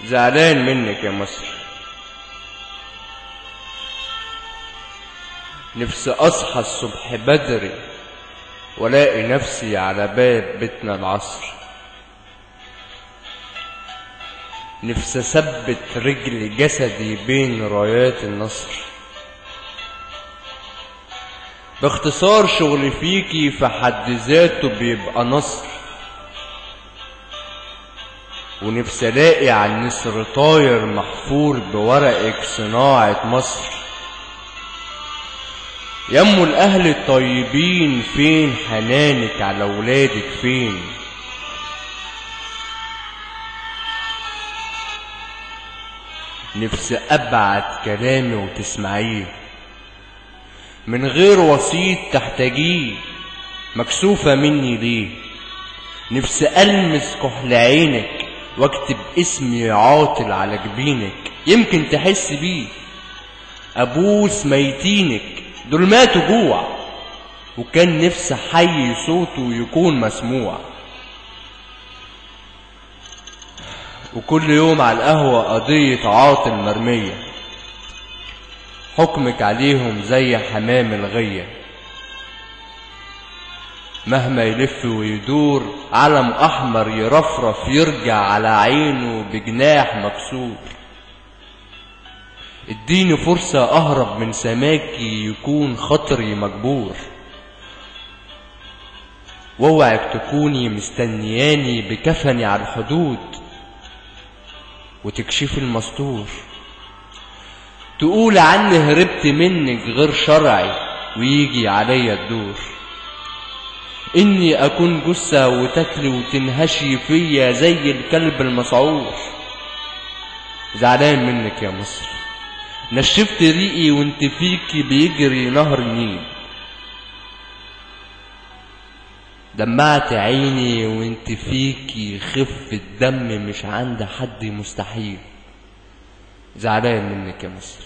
زعلان منك يا مصر. نفسي اصحى الصبح بدري والاقي نفسي على باب بيتنا العصر. نفسي اثبت رجل جسدي بين رايات النصر. باختصار شغل فيكي في حد ذاته بيبقى نصر. ونفسي الاقي على النسر طاير محفور بورقك صناعة مصر. يمو الاهل الطيبين فين حنانك على ولادك فين؟ نفسي ابعت كلامي وتسمعيه من غير وسيط تحتاجيه. مكسوفة مني ليه؟ نفسي ألمس كحل عينك واكتب اسمي عاطل على جبينك، يمكن تحس بيه. أبوس ميتينك دول ماتوا جوع، وكان نفسي حي صوته يكون مسموع. وكل يوم على القهوة قضية عاطل مرمية، حكمك عليهم زي حمام الغية. مهما يلف ويدور علم احمر يرفرف يرجع على عينه بجناح مكسور. اديني فرصة اهرب من سماكي يكون خطري مجبور. واوعك تكوني مستنياني بكفني على الحدود وتكشفي المستور. تقول عني هربت منك غير شرعي ويجي عليا الدور. اني اكون جثة وتاكلي وتنهشي فيا زي الكلب المسعور. زعلان منك يا مصر. نشفت ريقي وانت فيكي بيجري نهر النيل. دمعت عيني وانت فيكي خف الدم مش عند حد مستحيل. زعلان منك يا مصر.